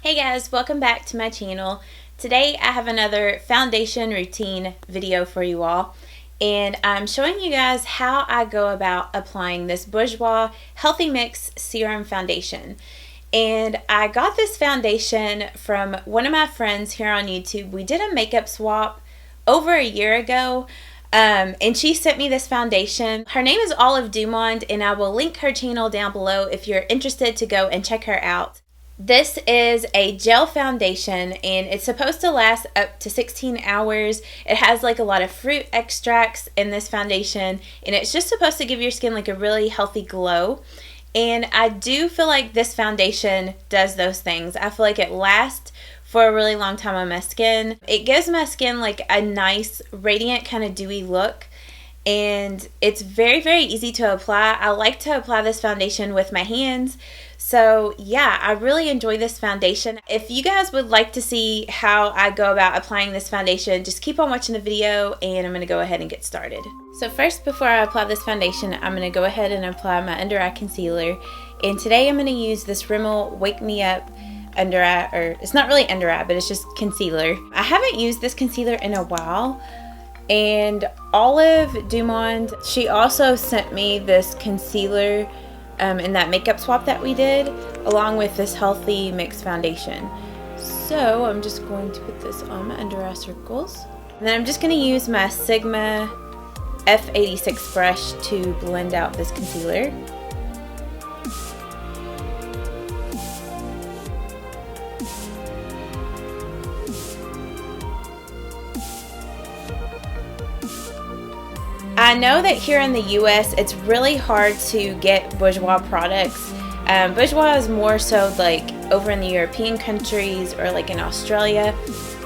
Hey guys, welcome back to my channel. Today I have another foundation routine video for you all, and I'm showing you guys how I go about applying this Bourjois Healthy Mix Serum Foundation. And I got this foundation from one of my friends here on YouTube. We did a makeup swap over a year ago, and she sent me this foundation. Her name is DuMonde, and I will link her channel down below if you're interested to go and check her out. This is a gel foundation and it's supposed to last up to 16 hours. It has like a lot of fruit extracts in this foundation, and it's just supposed to give your skin like a really healthy glow. And I do feel like this foundation does those things. I feel like it lasts for a really long time on my skin. It gives my skin like a nice radiant kind of dewy look, and it's very easy to apply. I like to apply this foundation with my hands. So yeah, I really enjoy this foundation. If you guys would like to see how I go about applying this foundation, just keep on watching the video and I'm going to go ahead and get started. So first, before I apply this foundation, I'm going to go ahead and apply my under eye concealer. And today I'm going to use this Rimmel Wake Me Up under eye, or it's not really under eye, but it's just concealer. I haven't used this concealer in a while. And DuMonde, she also sent me this concealer in that makeup swap that we did, along with this Healthy Mix foundation. So I'm just going to put this on my under eye circles. And then I'm just going to use my Sigma F86 brush to blend out this concealer. I know that here in the US it's really hard to get Bourjois products. Bourjois is more so like over in the European countries or like in Australia,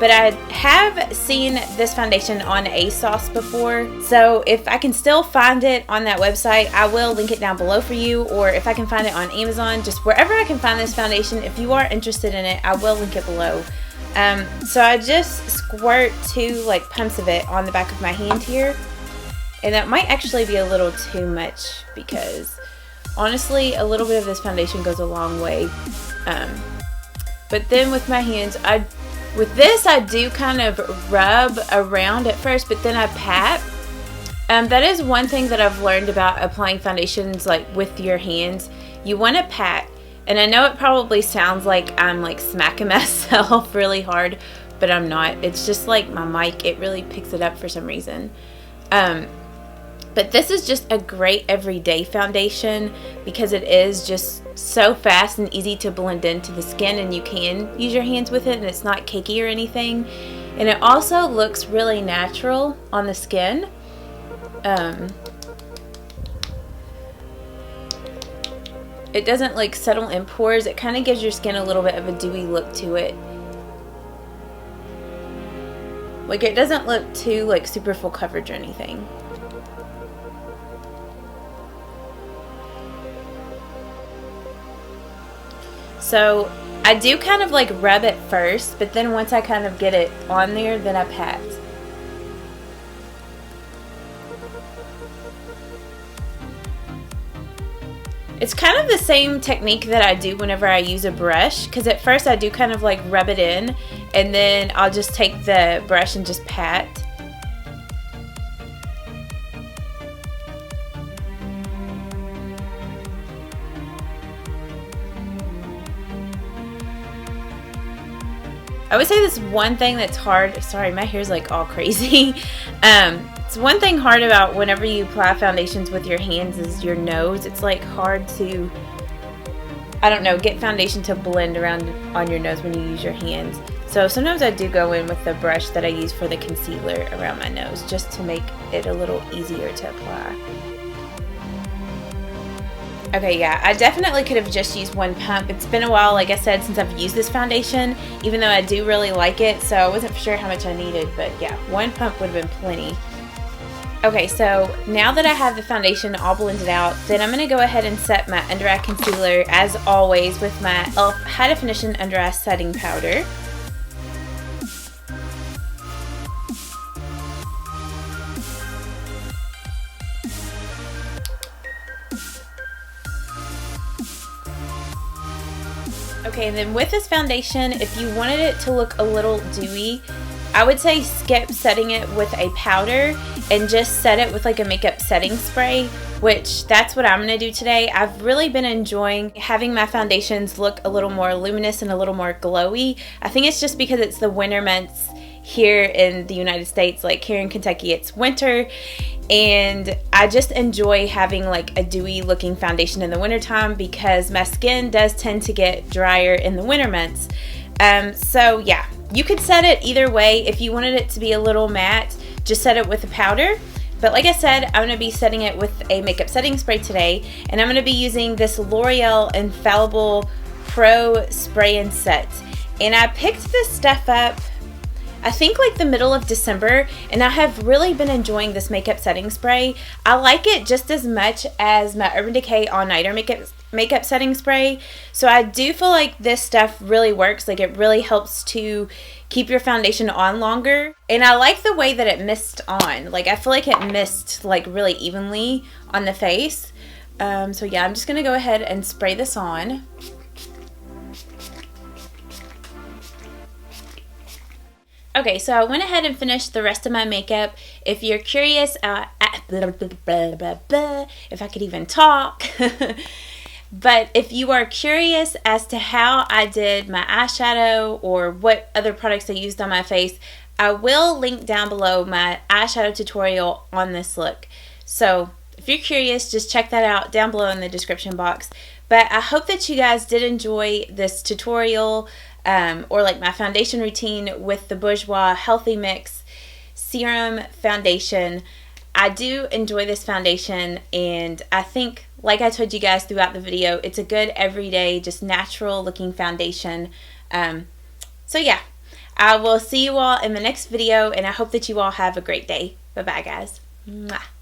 but I have seen this foundation on ASOS before. So if I can still find it on that website, I will link it down below for you, or if I can find it on Amazon, just wherever I can find this foundation. If you are interested in it, I will link it below. So I just squirt 2 like pumps of it on the back of my hand here. And that might actually be a little too much because honestly a little bit of this foundation goes a long way. But then with my hands, with this I do kind of rub around at first, but then I pat. That is one thing that I've learned about applying foundations like with your hands. You want to pat, and I know it probably sounds like I'm like smacking myself really hard, but I'm not. It's just like my mic, it really picks it up for some reason. But this is just a great everyday foundation because it is just so fast and easy to blend into the skin, and you can use your hands with it and it's not cakey or anything. And it also looks really natural on the skin. It doesn't like settle in pores. It kind of gives your skin a little bit of a dewy look to it. Like it doesn't look too like super full coverage or anything. So I do kind of like rub it first, but then once I kind of get it on there, then I pat. It's kind of the same technique that I do whenever I use a brush, because at first I do kind of like rub it in, and then I'll just take the brush and just pat. I would say this one thing that's hard, sorry, my hair's like all crazy. It's one thing hard about whenever you apply foundations with your hands is your nose. It's like hard to, I don't know, get foundation to blend around on your nose when you use your hands. So sometimes I do go in with the brush that I use for the concealer around my nose just to make it a little easier to apply. Okay, yeah, I definitely could have just used 1 pump. It's been a while, like I said, since I've used this foundation, even though I do really like it, so I wasn't sure how much I needed, but yeah, 1 pump would have been plenty. Okay, so now that I have the foundation all blended out, then I'm going to go ahead and set my under eye concealer, as always, with my e.l.f. High Definition Under Eye Setting Powder. Okay, and then with this foundation, if you wanted it to look a little dewy, I would say skip setting it with a powder and just set it with like a makeup setting spray, which that's what I'm going to do today. I've really been enjoying having my foundations look a little more luminous and a little more glowy. I think it's just because it's the winter months here in the United States. Like here in Kentucky, it's winter, and I just enjoy having like a dewy looking foundation in the wintertime because my skin does tend to get drier in the winter months. So yeah, you could set it either way. If you wanted it to be a little matte, just set it with a powder. But like I said, I'm going to be setting it with a makeup setting spray today, and I'm going to be using this L'Oreal Infallible Pro Spray and Set. And I picked this stuff up I think like the middle of December, and I have really been enjoying this makeup setting spray. I like it just as much as my Urban Decay All Nighter makeup setting spray. So I do feel like this stuff really works. Like it really helps to keep your foundation on longer. And I like the way that it mist on. Like I feel like it mist like really evenly on the face. So yeah, I'm just going to go ahead and spray this on. Okay, so I went ahead and finished the rest of my makeup. If you're curious, if I could even talk. But if you are curious as to how I did my eyeshadow or what other products I used on my face, I will link down below my eyeshadow tutorial on this look. So if you're curious, just check that out down below in the description box. But I hope that you guys did enjoy this tutorial or like my foundation routine with the Bourjois Healthy Mix Serum Foundation. I do enjoy this foundation, and I think, like I told you guys throughout the video, it's a good everyday, just natural looking foundation. So yeah, I will see you all in the next video, and I hope that you all have a great day. Bye bye, guys. Mwah.